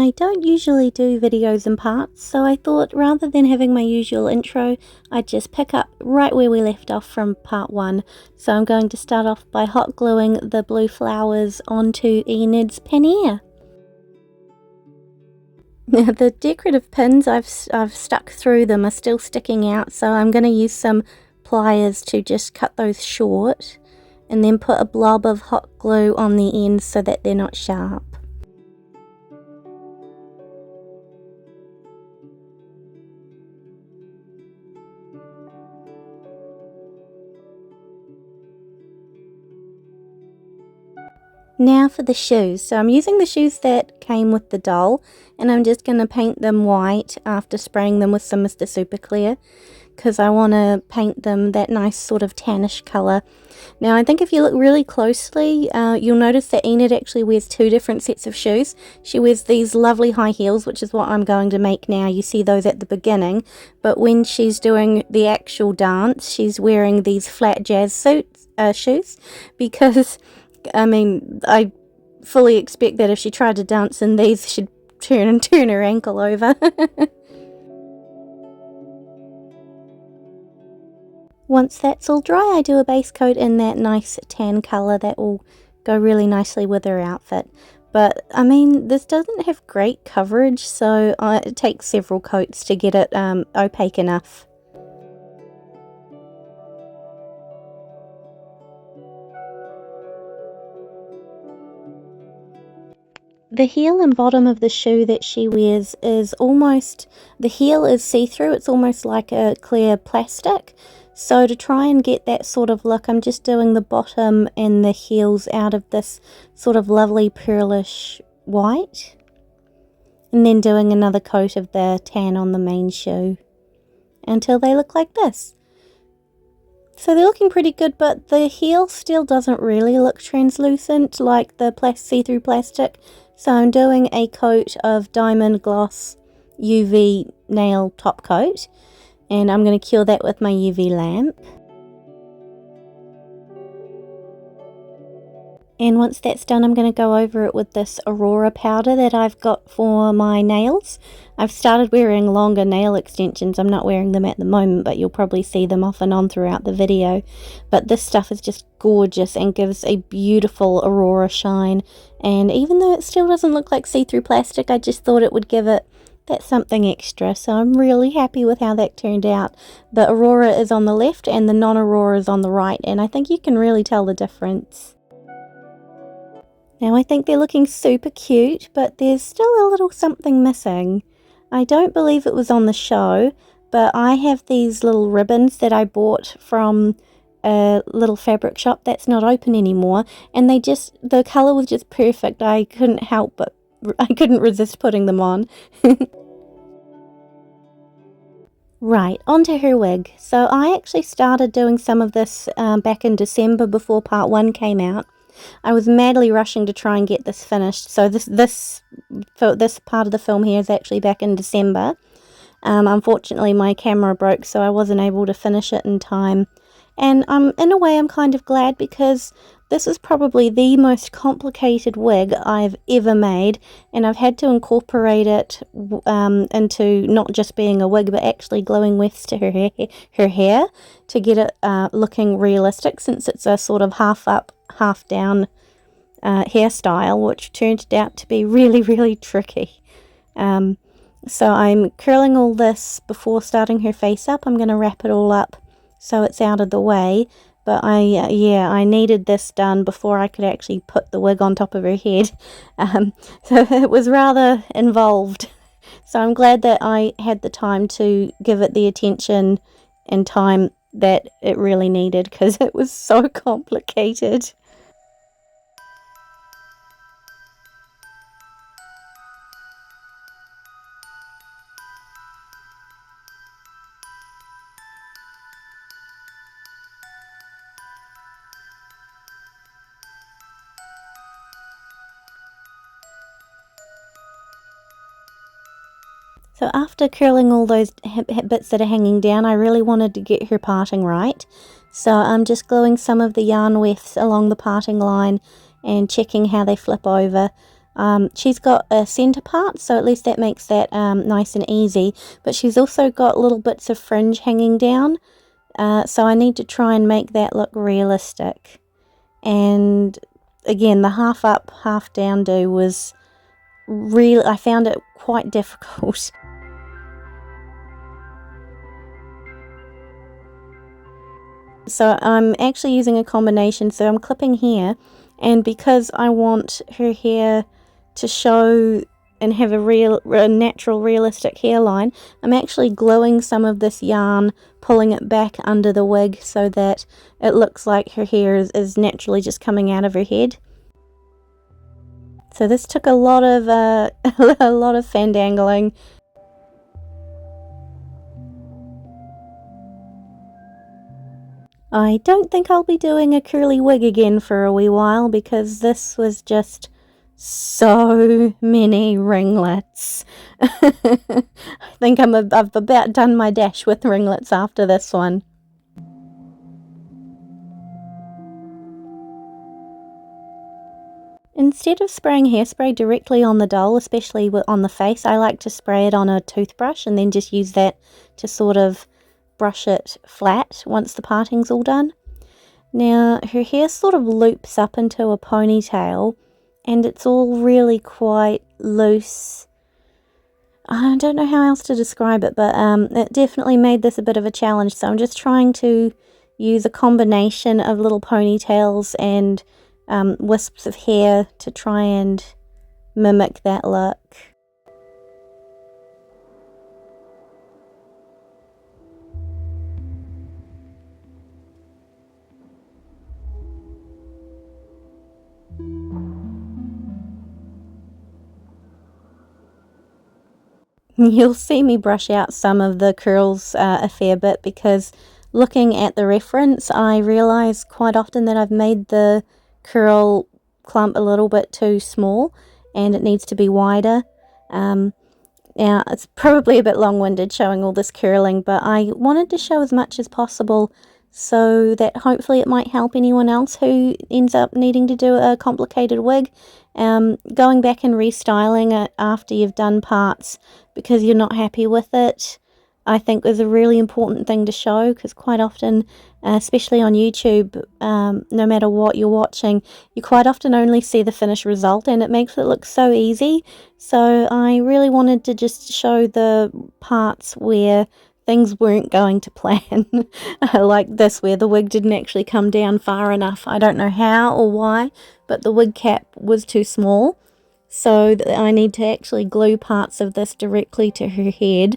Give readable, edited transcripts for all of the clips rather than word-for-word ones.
I don't usually do videos in parts, so I thought rather than having my usual intro, I'd just pick up right where we left off from part 1. So I'm going to start off by hot gluing the blue flowers onto Enid's pannier. Now the decorative pins I've stuck through them are still sticking out, so I'm going to use some pliers to just cut those short and then put a blob of hot glue on the ends so that they're not sharp. Now for the shoes. So I'm using the shoes that came with the doll, and I'm just going to paint them white after spraying them with some Mr. Super Clear, because I want to paint them that nice sort of tannish colour. Now I think if you look really closely, you'll notice that Enid actually wears 2 different sets of shoes. She wears these lovely high heels, which is what I'm going to make now. You see those at the beginning, but when she's doing the actual dance, she's wearing these flat jazz shoes, because I mean, I fully expect that if she tried to dance in these, she'd turn her ankle over. Once that's all dry, I do a base coat in that nice tan colour that will go really nicely with her outfit. But, I mean, this doesn't have great coverage, so it takes several coats to get it opaque enough. The heel and bottom of the shoe that she wears is almost, the heel is see-through, it's almost like a clear plastic. So to try and get that sort of look, I'm just doing the bottom and the heels out of this sort of lovely pearlish white. And then doing another coat of the tan on the main shoe until they look like this. So they're looking pretty good, but the heel still doesn't really look translucent like the see-through plastic. So I'm doing a coat of Diamond Gloss UV nail top coat, and I'm going to cure that with my UV lamp. And once that's done, I'm going to go over it with this Aurora powder that I've got for my nails. I've started wearing longer nail extensions. I'm not wearing them at the moment, but you'll probably see them off and on throughout the video. But this stuff is just gorgeous and gives a beautiful Aurora shine. And even though it still doesn't look like see-through plastic, I just thought it would give it that something extra. So I'm really happy with how that turned out. The Aurora is on the left and the non-Aurora is on the right, and I think you can really tell the difference. Now I think they're looking super cute, but there's still a little something missing. I don't believe it was on the show, but I have these little ribbons that I bought from a little fabric shop that's not open anymore, and the colour was just perfect. I couldn't resist putting them on. Right, onto her wig. So I actually started doing some of this back in December before part 1 came out. I was madly rushing to try and get this finished. So this part of the film here is actually back in December. Unfortunately, my camera broke, so I wasn't able to finish it in time. And in a way, I'm kind of glad, because this is probably the most complicated wig I've ever made, and I've had to incorporate it into not just being a wig, but actually gluing wefts to her hair to get it looking realistic, since it's a sort of half up, half down hairstyle, which turned out to be really, really tricky. So I'm curling all this before starting her face up. I'm going to wrap it all up so it's out of the way. But I needed this done before I could actually put the wig on top of her head. So it was rather involved. So I'm glad that I had the time to give it the attention and time that it really needed, because it was so complicated. So after curling all those bits that are hanging down, I really wanted to get her parting right. So I'm just gluing some of the yarn wefts along the parting line and checking how they flip over. She's got a centre part, so at least that makes that nice and easy, but she's also got little bits of fringe hanging down, so I need to try and make that look realistic. And again, the half up, half down do was really, I found it quite difficult. So I'm actually using a combination, so I'm clipping here, and because I want her hair to show and have a natural realistic hairline, I'm actually gluing some of this yarn, pulling it back under the wig so that it looks like her hair is naturally just coming out of her head. So this took a lot of a lot of fandangling. I don't think I'll be doing a curly wig again for a wee while because this was just so many ringlets. I think I've about done my dash with ringlets after this one. Instead of spraying hairspray directly on the doll, especially on the face, I like to spray it on a toothbrush and then just use that to sort of brush it flat once the parting's all done. Now, her hair sort of loops up into a ponytail, and it's all really quite loose. I don't know how else to describe it, but it definitely made this a bit of a challenge, so I'm just trying to use a combination of little ponytails and wisps of hair to try and mimic that look. You'll see me brush out some of the curls a fair bit because looking at the reference, I realise quite often that I've made the curl clump a little bit too small and it needs to be wider. Now, it's probably a bit long-winded showing all this curling, but I wanted to show as much as possible so that hopefully it might help anyone else who ends up needing to do a complicated wig. Going back and restyling it after you've done parts because you're not happy with it, I think is a really important thing to show, because quite often, especially on YouTube, no matter what you're watching, you quite often only see the finished result and it makes it look so easy. So I really wanted to just show the parts where things weren't going to plan, like this, where the wig didn't actually come down far enough. I don't know how or why, but the wig cap was too small, so I need to actually glue parts of this directly to her head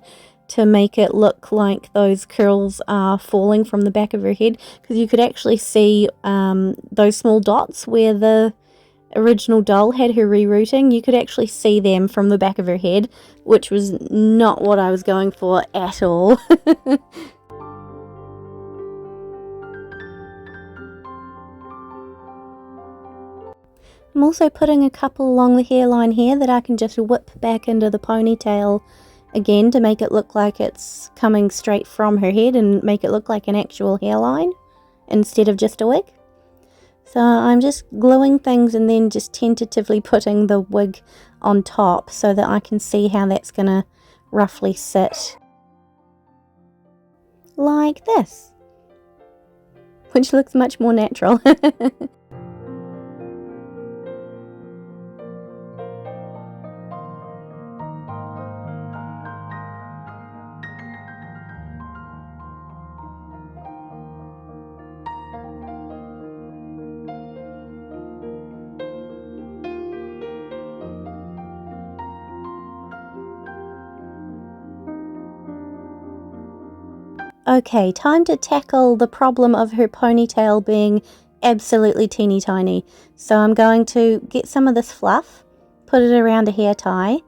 to make it look like those curls are falling from the back of her head, because you could actually see those small dots where the original doll had her rerouting. You could actually see them from the back of her head, which was not what I was going for at all. I'm also putting a couple along the hairline here that I can just whip back into the ponytail again to make it look like it's coming straight from her head and make it look like an actual hairline instead of just a wig. So I'm just gluing things and then just tentatively putting the wig on top so that I can see how that's going to roughly sit. Like this. Which looks much more natural. Okay, time to tackle the problem of her ponytail being absolutely teeny tiny. So I'm going to get some of this fluff, put it around a hair tie,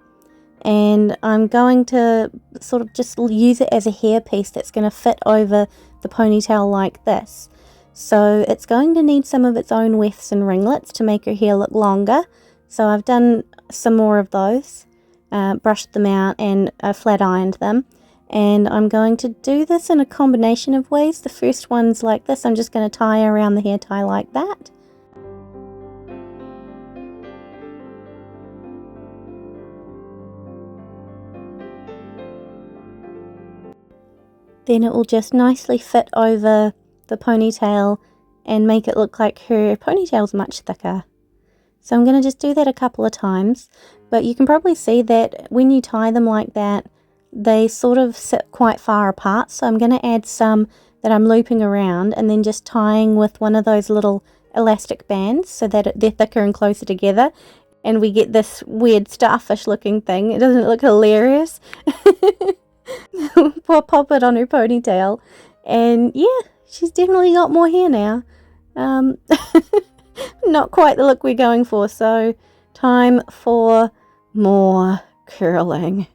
and I'm going to sort of just use it as a hairpiece that's going to fit over the ponytail like this. So it's going to need some of its own wefts and ringlets to make her hair look longer. So I've done some more of those, brushed them out and flat ironed them. And I'm going to do this in a combination of ways. The first one's like this. I'm just going to tie around the hair tie like that. then it will just nicely fit over the ponytail and make it look like her ponytail's much thicker. So I'm going to just do that a couple of times, but you can probably see that when you tie them like that, they sort of sit quite far apart. So I'm going to add some that I'm looping around and then just tying with one of those little elastic bands so that they're thicker and closer together, and we get this weird starfish looking thing. It doesn't look hilarious? Pop it on her ponytail, and yeah, she's definitely got more hair now. Not quite the look we're going for, so time for more curling.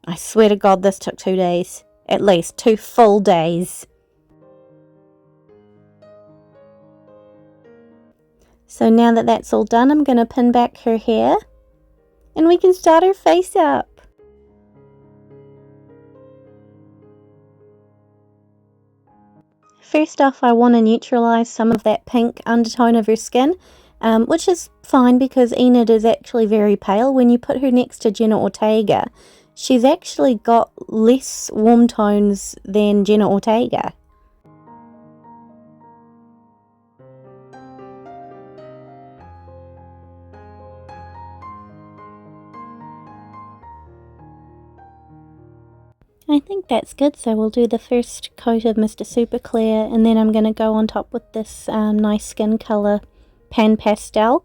I swear to God this took 2 days. At least 2 full days. So now that that's all done, I'm going to pin back her hair and we can start her face up. First off, I want to neutralise some of that pink undertone of her skin, which is fine because Enid is actually very pale. When you put her next to Jenna Ortega, she's actually got less warm tones than Jenna Ortega. I think that's good, so we'll do the first coat of Mr. Super Clear, and then I'm going to go on top with this nice skin colour Pan Pastel.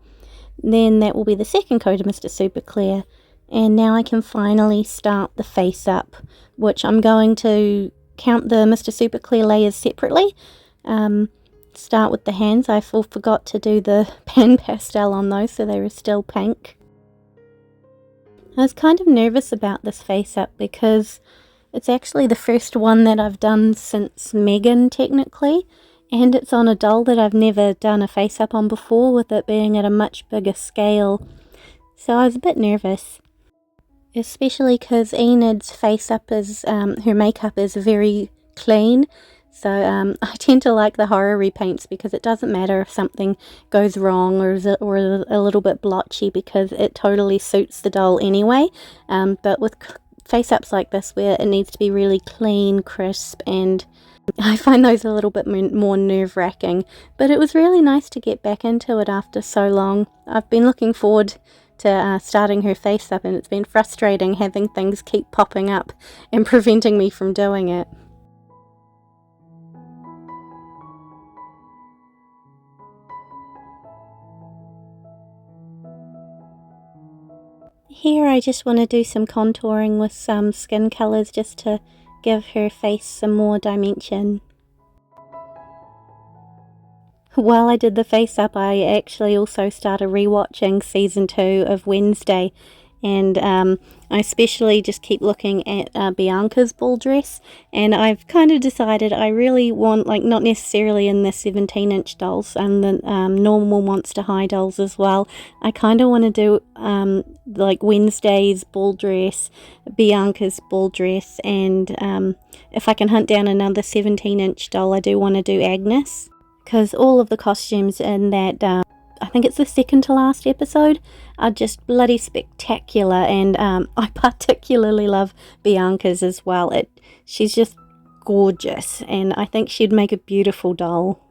Then that will be the second coat of Mr. Super Clear, and now I can finally start the face up, which I'm going to count the Mr. Super Clear layers separately. Start with the hands. I forgot to do the Pan Pastel on those, so they were still pink. I was kind of nervous about this face up because it's actually the first one that I've done since Megan, technically, and it's on a doll that I've never done a face up on before, with it being at a much bigger scale. So I was a bit nervous, especially because Enid's face up is, her makeup is very clean. So I tend to like the horror repaints because it doesn't matter if something goes wrong or is a little bit blotchy, because it totally suits the doll anyway. But with face-ups like this where it needs to be really clean, crisp, and I find those a little bit more nerve-wracking. But it was really nice to get back into it after so long. I've been looking forward to starting her face-up, and it's been frustrating having things keep popping up and preventing me from doing it. Here I just want to do some contouring with some skin colours just to give her face some more dimension. While I did the face up, I actually also started rewatching season 2 of Wednesday, and I especially just keep looking at Bianca's ball dress, and I've kind of decided I really want, like, not necessarily in the 17-inch dolls and the normal Monster High dolls as well, I kind of want to do like Wednesday's ball dress, Bianca's ball dress, and if I can hunt down another 17-inch doll, I do want to do Agnes, because all of the costumes in that I think it's the second to last episode, are just bloody spectacular, and I particularly love Bianca's as well. She's just gorgeous, and I think she'd make a beautiful doll.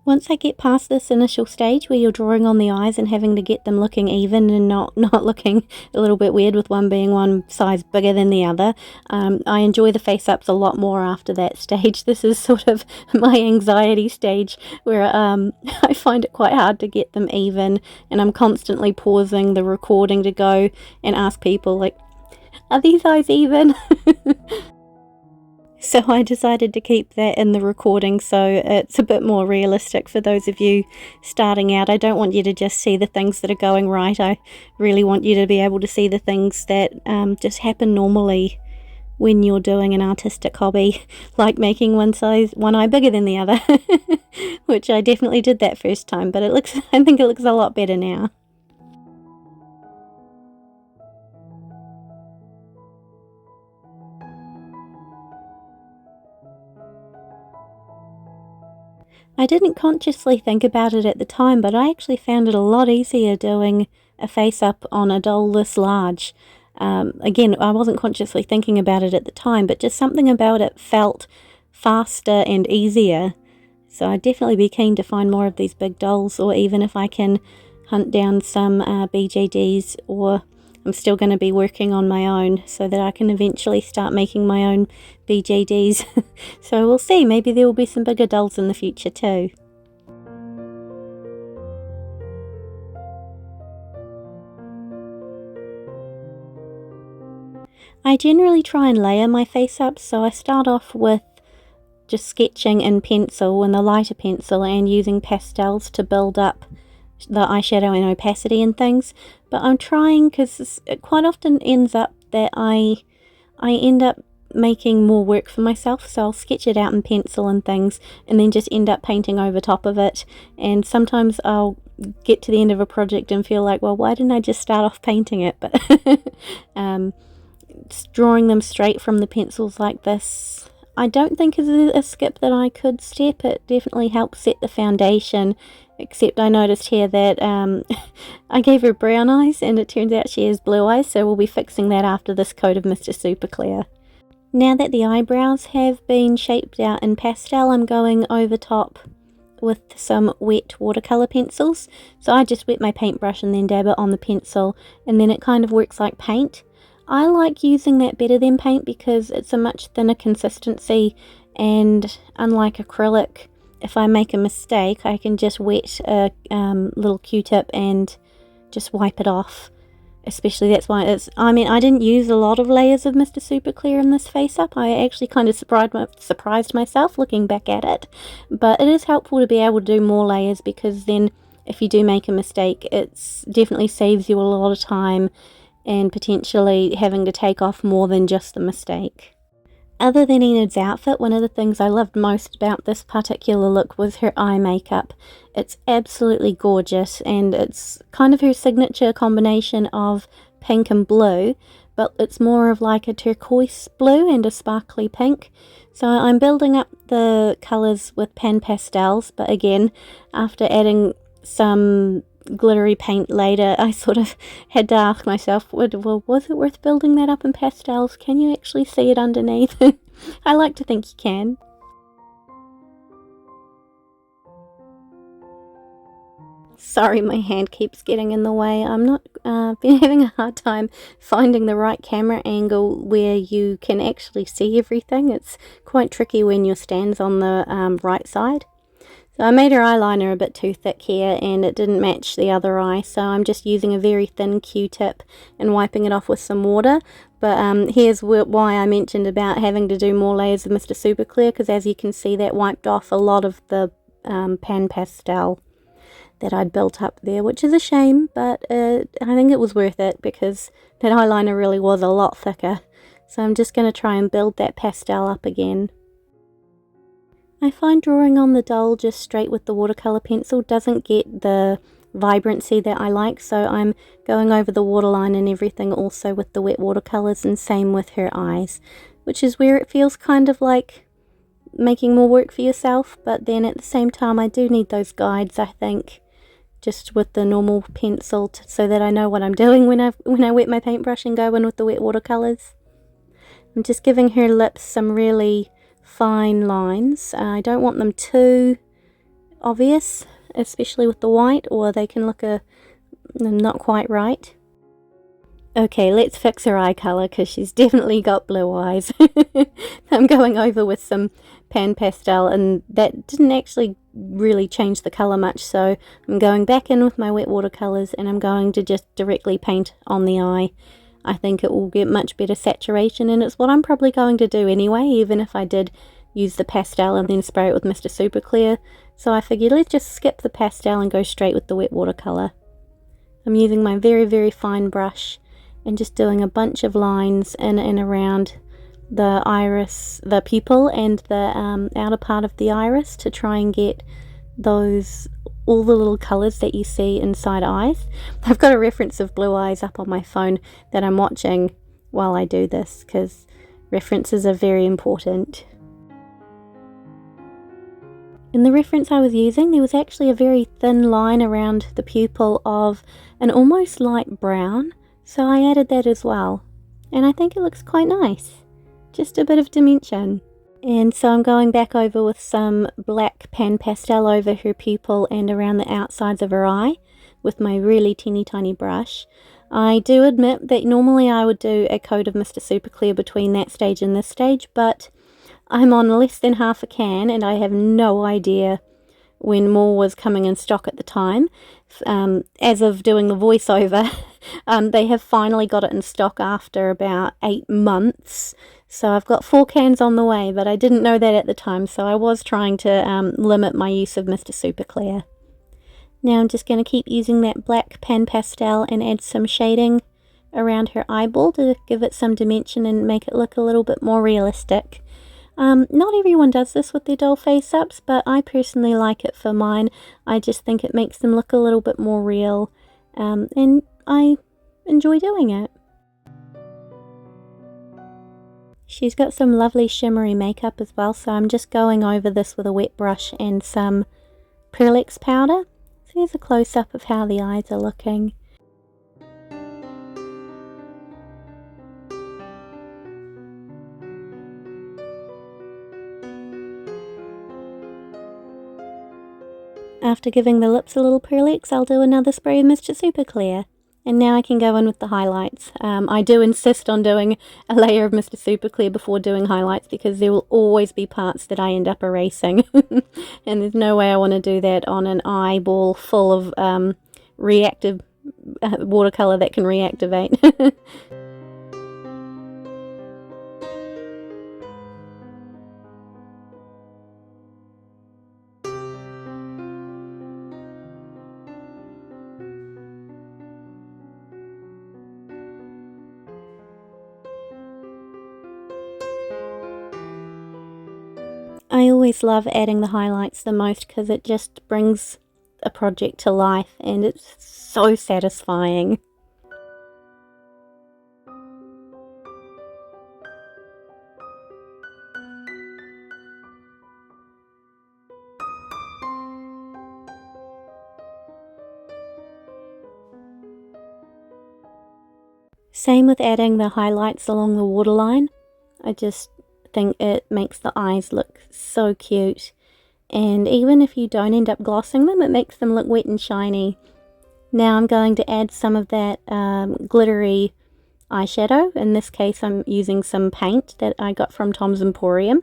Once I get past this initial stage where you're drawing on the eyes and having to get them looking even and not looking a little bit weird with one being one size bigger than the other, I enjoy the face-ups a lot more after that stage. This is sort of my anxiety stage where I find it quite hard to get them even, and I'm constantly pausing the recording to go and ask people, like, are these eyes even? So I decided to keep that in the recording so it's a bit more realistic for those of you starting out. I don't want you to just see the things that are going right. I really want you to be able to see the things that just happen normally when you're doing an artistic hobby, like making one eye bigger than the other, which I definitely did that first time, but I think it looks a lot better now. I didn't consciously think about it at the time, but I actually found it a lot easier doing a face-up on a doll this large. Again, I wasn't consciously thinking about it at the time, but just something about it felt faster and easier. So I'd definitely be keen to find more of these big dolls, or even if I can hunt down some BJDs, or I'm still going to be working on my own so that I can eventually start making my own BJDs. So we'll see, maybe there will be some bigger dolls in the future too. I generally try and layer my face up, so I start off with just sketching in pencil, in the lighter pencil, and using pastels to build up the eyeshadow and opacity and things. But I'm trying, because it quite often ends up that I end up making more work for myself, so I'll sketch it out in pencil and things and then just end up painting over top of it. And sometimes I'll get to the end of a project and feel like, well, why didn't I just start off painting it? But drawing them straight from the pencils like this, I don't think is a skip that I could step. It definitely helps set the foundation, except I noticed here that I gave her brown eyes and it turns out she has blue eyes, so we'll be fixing that after this coat of Mr. Super Clear. Now that the eyebrows have been shaped out in pastel, I'm going over top with some wet watercolour pencils. So I just wet my paintbrush and then dab it on the pencil, and then it kind of works like paint. I like using that better than paint because it's a much thinner consistency, and unlike acrylic, if I make a mistake I can just wet a little Q-tip and just wipe it off. Especially that's why I didn't use a lot of layers of Mr. Super Clear in this face up. I actually kind of surprised myself looking back at it, but it is helpful to be able to do more layers, because then if you do make a mistake, it definitely saves you a lot of time and potentially having to take off more than just the mistake. Other than Enid's outfit, one of the things I loved most about this particular look was her eye makeup. It's absolutely gorgeous, and it's kind of her signature combination of pink and blue, but it's more of like a turquoise blue and a sparkly pink. So I'm building up the colours with pan pastels, but again, after adding some glittery paint later, I sort of had to ask myself, well, was it worth building that up in pastels? Can you actually see it underneath? I like to think you can. Sorry, my hand keeps getting in the way. I'm not been having a hard time finding the right camera angle where you can actually see everything. It's quite tricky when your stand's on the right side. So I made her eyeliner a bit too thick here and it didn't match the other eye, so I'm just using a very thin Q-tip and wiping it off with some water. But here's why I mentioned about having to do more layers of Mr. Super Clear, because as you can see that wiped off a lot of the pan pastel that I'd built up there, which is a shame, but I think it was worth it because that eyeliner really was a lot thicker. So I'm just going to try and build that pastel up again. I find drawing on the doll just straight with the watercolour pencil doesn't get the vibrancy that I like, so I'm going over the waterline and everything also with the wet watercolours, and same with her eyes, which is where it feels kind of like making more work for yourself, but then at the same time I do need those guides, I think, just with the normal pencil so that I know what I'm doing when I wet my paintbrush and go in with the wet watercolours. I'm just giving her lips some really fine lines. I don't want them too obvious, especially with the white, or they can look not quite right. Okay, let's fix her eye colour because she's definitely got blue eyes. I'm going over with some pan pastel and that didn't actually really change the colour much, so I'm going back in with my wet watercolours and I'm going to just directly paint on the eye. I think it will get much better saturation, and it's what I'm probably going to do anyway, even if I did use the pastel and then spray it with Mr. Super Clear. So I figured let's just skip the pastel and go straight with the wet watercolour. I'm using my very, very fine brush and just doing a bunch of lines in and around the iris, the pupil and the outer part of the iris to try and get all the little colours that you see inside eyes. I've got a reference of blue eyes up on my phone that I'm watching while I do this because references are very important. In the reference I was using, there was actually a very thin line around the pupil of an almost light brown, So I added that as well, and I think it looks quite nice. Just a bit of dimension. And so I'm going back over with some black pan pastel over her pupil and around the outsides of her eye with my really teeny tiny brush. I do admit that normally I would do a coat of Mr. Super Clear between that stage and this stage, but I'm on less than half a can and I have no idea when more was coming in stock at the time. As of doing the voiceover, they have finally got it in stock after about 8 months. So I've got 4 cans on the way, but I didn't know that at the time, so I was trying to limit my use of Mr. Super Clear. Now I'm just going to keep using that black pan pastel and add some shading around her eyeball to give it some dimension and make it look a little bit more realistic. Not everyone does this with their doll face-ups, but I personally like it for mine. I just think it makes them look a little bit more real, and I enjoy doing it. She's got some lovely shimmery makeup as well, so I'm just going over this with a wet brush and some Pearl powder. So here's a close-up of how the eyes are looking. After giving the lips a little Pearl, I'll do another spray of Mr. Super Clear. And now I can go in with the highlights. I do insist on doing a layer of Mr. Super Clear before doing highlights because there will always be parts that I end up erasing. And there's no way I want to do that on an eyeball full of reactive watercolour that can reactivate. I always love adding the highlights the most because it just brings a project to life and it's so satisfying. Same with adding the highlights along the waterline. I just think it makes the eyes look so cute, and even if you don't end up glossing them, it makes them look wet and shiny. Now I'm going to add some of that glittery eyeshadow. In this case I'm using some paint that I got from Tom's Emporium,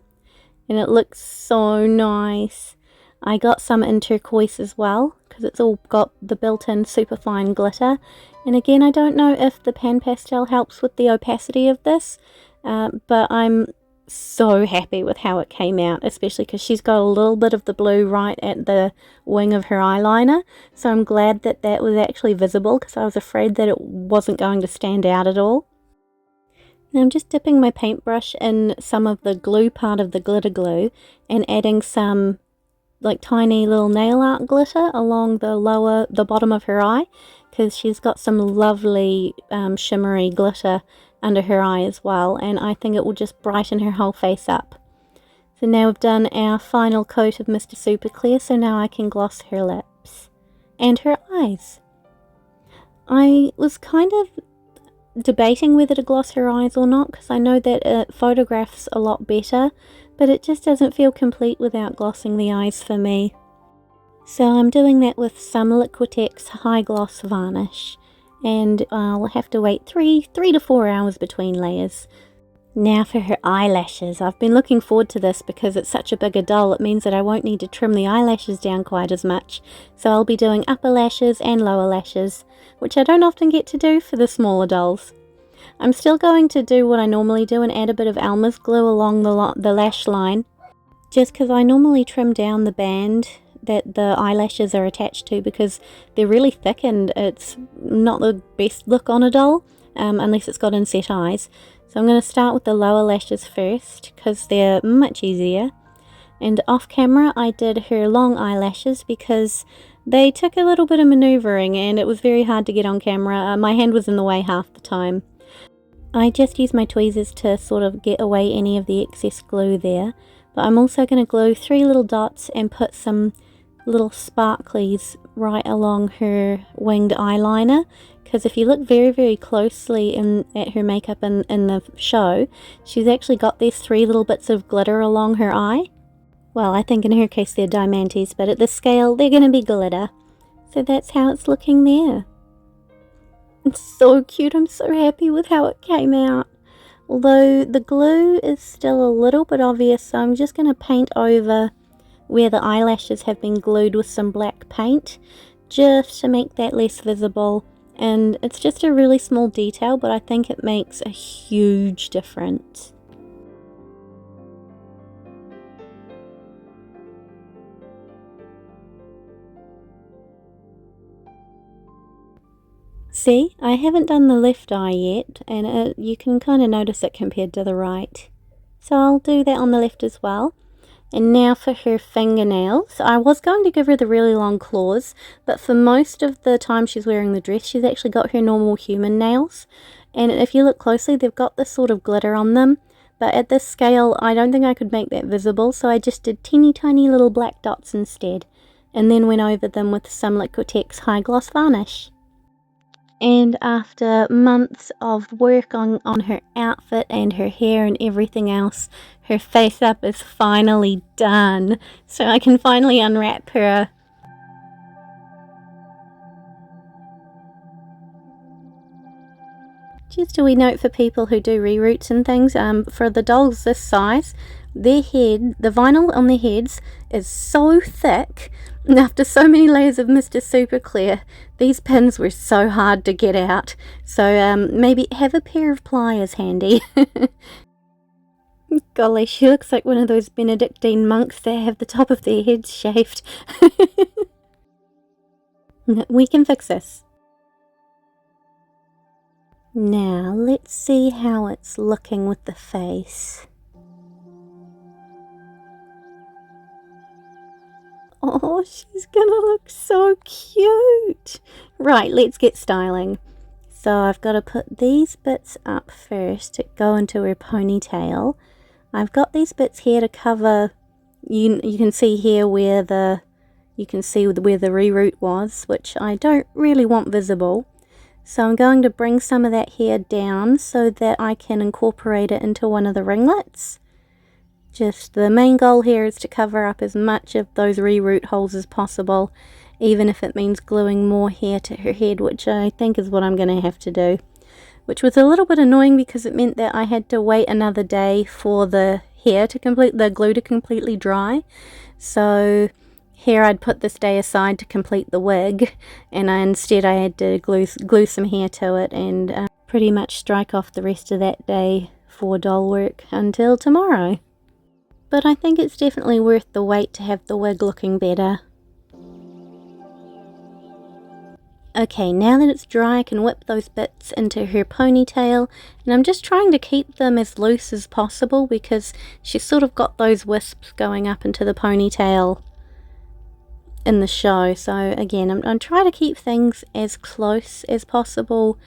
and it looks so nice. I got some in turquoise as well because it's all got the built-in super fine glitter, and again I don't know if the pan pastel helps with the opacity of this, but I'm so happy with how it came out, especially because she's got a little bit of the blue right at the wing of her eyeliner, so I'm glad that that was actually visible because I was afraid that it wasn't going to stand out at all. Now I'm just dipping my paintbrush in some of the glue part of the glitter glue and adding some like tiny little nail art glitter along the bottom of her eye, because she's got some lovely shimmery glitter under her eye as well, and I think it will just brighten her whole face up. So now we've done our final coat of Mr. Super Clear, so now I can gloss her lips and her eyes. I was kind of debating whether to gloss her eyes or not because I know that it photographs a lot better, but it just doesn't feel complete without glossing the eyes for me. So I'm doing that with some Liquitex High Gloss Varnish, and I'll have to wait 3 to 4 hours between layers. Now for her eyelashes. I've been looking forward to this because it's such a bigger doll. It means that I won't need to trim the eyelashes down quite as much. So I'll be doing upper lashes and lower lashes, which I don't often get to do for the smaller dolls. I'm still going to do what I normally do and add a bit of Elmer's glue along the lash line, just because I normally trim down the band that the eyelashes are attached to because they're really thick and it's not the best look on a doll unless it's got inset eyes. So I'm going to start with the lower lashes first because they're much easier. And off camera I did her long eyelashes because they took a little bit of maneuvering and it was very hard to get on camera. My hand was in the way half the time. I just used my tweezers to sort of get away any of the excess glue there. But I'm also going to glue 3 little dots and put some little sparklies right along her winged eyeliner because if you look very, very closely at her makeup in the show, she's actually got these 3 little bits of glitter along her eye. Well, I think in her case they're diamantes, but at this scale they're going to be glitter. So that's how it's looking there. It's so cute. I'm so happy with how it came out. Although the glue is still a little bit obvious, so I'm just going to paint over where the eyelashes have been glued with some black paint, just to make that less visible. And it's just a really small detail, but I think it makes a huge difference. See, I haven't done the left eye yet, and you can kind of notice it compared to the right. So I'll do that on the left as well. And now for her fingernails. I was going to give her the really long claws, but for most of the time she's wearing the dress, she's actually got her normal human nails. And if you look closely, they've got this sort of glitter on them. But at this scale, I don't think I could make that visible, so I just did teeny tiny little black dots instead. And then went over them with some Liquitex High Gloss varnish. And after months of work on her outfit and her hair and everything else, her face up is finally done. So I can finally unwrap her. Just a wee note for people who do reroots and things, for the dolls this size, their head, the vinyl on their heads is so thick, and after so many layers of Mr. Super Clear, these pins were so hard to get out. So maybe have a pair of pliers handy. Golly, she looks like one of those Benedictine monks that have the top of their heads shaved. We can fix this. Now, let's see how it's looking with the face. Oh, she's gonna look so cute. Right, let's get styling. So I've got to put these bits up first to go into her ponytail. I've got these bits here to cover, you can see here where the reroot was, which I don't really want visible. So I'm going to bring some of that hair down so that I can incorporate it into one of the ringlets. Just the main goal here is to cover up as much of those reroot holes as possible, even if it means gluing more hair to her head, which I think is what I'm going to have to do. Which was a little bit annoying because it meant that I had to wait another day for the glue to completely dry. So here I'd put this day aside to complete the wig, and instead I had to glue some hair to it and pretty much strike off the rest of that day for doll work until tomorrow. But I think it's definitely worth the wait to have the wig looking better. Okay, now that it's dry, I can whip those bits into her ponytail, and I'm just trying to keep them as loose as possible because she's sort of got those wisps going up into the ponytail in the show. So again, I'm trying to keep things as close as possible,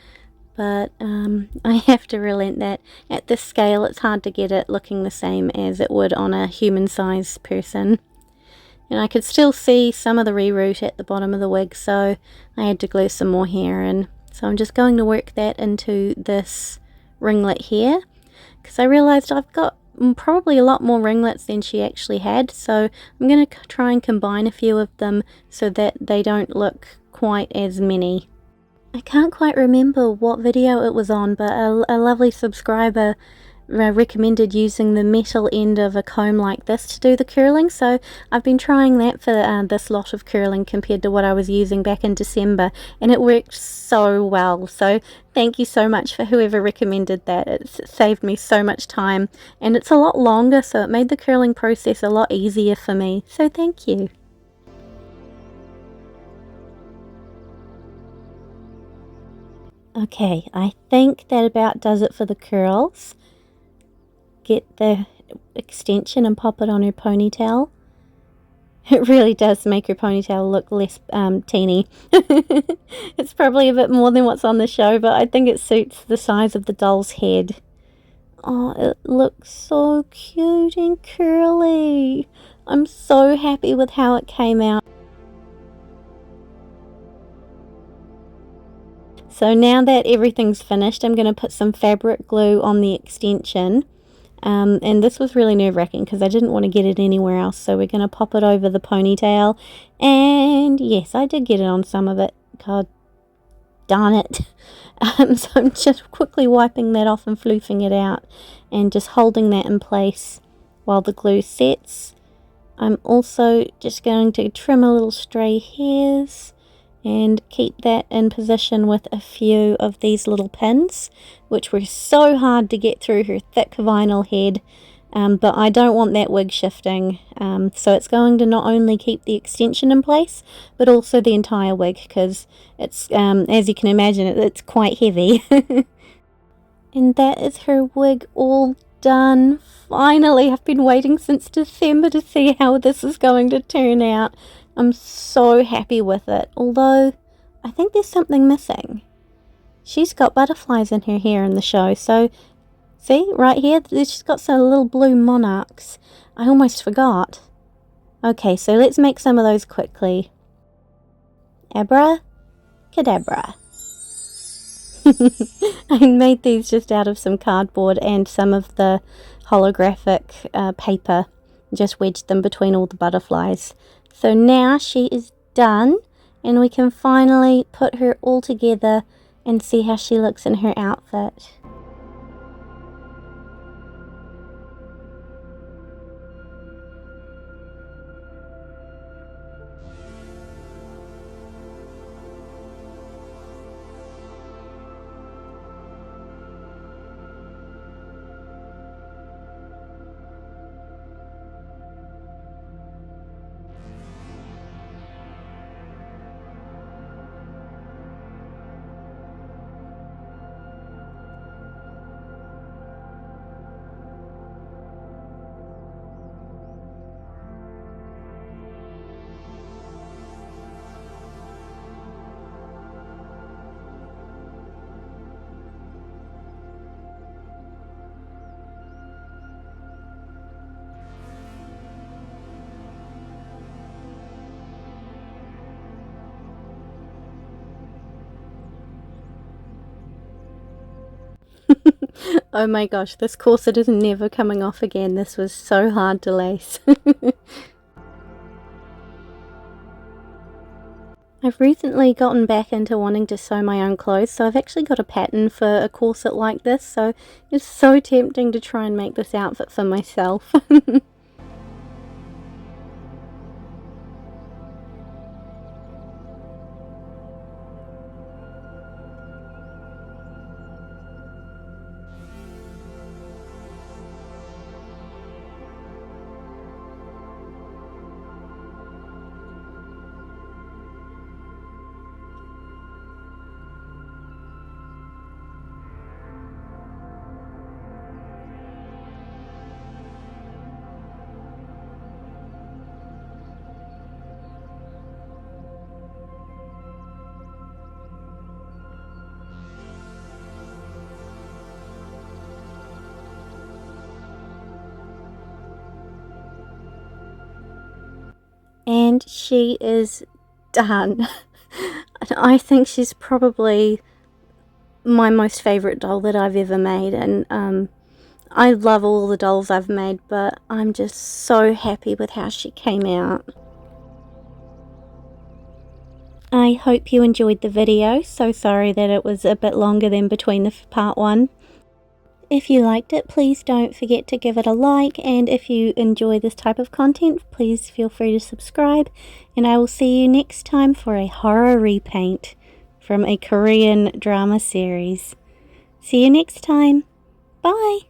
but I have to relent that at this scale it's hard to get it looking the same as it would on a human-sized person. And I could still see some of the reroot at the bottom of the wig, so I had to glue some more hair in. So I'm just going to work that into this ringlet here, because I realised I've got probably a lot more ringlets than she actually had, so I'm going to try and combine a few of them so that they don't look quite as many. I can't quite remember what video it was on, but a lovely subscriber recommended using the metal end of a comb like this to do the curling, so I've been trying that for this lot of curling compared to what I was using back in December, and it worked so well. So thank you so much for whoever recommended that. It's saved me so much time, and it's a lot longer, so it made the curling process a lot easier for me, so thank you. Okay, I think that about does it for the curls. Get the extension and pop it on her ponytail. It really does make her ponytail look less teeny. It's probably a bit more than what's on the show, but I think it suits the size of the doll's head. Oh, it looks so cute and curly. I'm so happy with how it came out. So now that everything's finished, I'm going to put some fabric glue on the extension. And this was really nerve-wracking because I didn't want to get it anywhere else. So we're going to pop it over the ponytail. And yes, I did get it on some of it. God darn it. So I'm just quickly wiping that off and floofing it out. And just holding that in place while the glue sets. I'm also just going to trim a little stray hairs and keep that in position with a few of these little pins, which were so hard to get through her thick vinyl head, but I don't want that wig shifting, so it's going to not only keep the extension in place, but also the entire wig, because it's, as you can imagine, it's quite heavy. And that is her wig all done. Finally, I've been waiting since December to see how this is going to turn out. I'm so happy with it, although I think there's something missing. She's got butterflies in her hair in the show, so see, right here, she's got some little blue monarchs. I almost forgot. Okay, so let's make some of those quickly. Abracadabra. I made these just out of some cardboard and some of the holographic paper. Just wedged them between all the butterflies. So now she is done, and we can finally put her all together and see how she looks in her outfit. Oh my gosh, this corset is never coming off again. This was so hard to lace. I've recently gotten back into wanting to sew my own clothes, so I've actually got a pattern for a corset like this, so it's so tempting to try and make this outfit for myself. And she is done. I think she's probably my most favourite doll that I've ever made, and I love all the dolls I've made, but I'm just so happy with how she came out. I hope you enjoyed the video. So sorry that it was a bit longer than between the part 1. If you liked it, please don't forget to give it a like, and if you enjoy this type of content, please feel free to subscribe, and I will see you next time for a horror repaint from a Korean drama series. See you next time. Bye!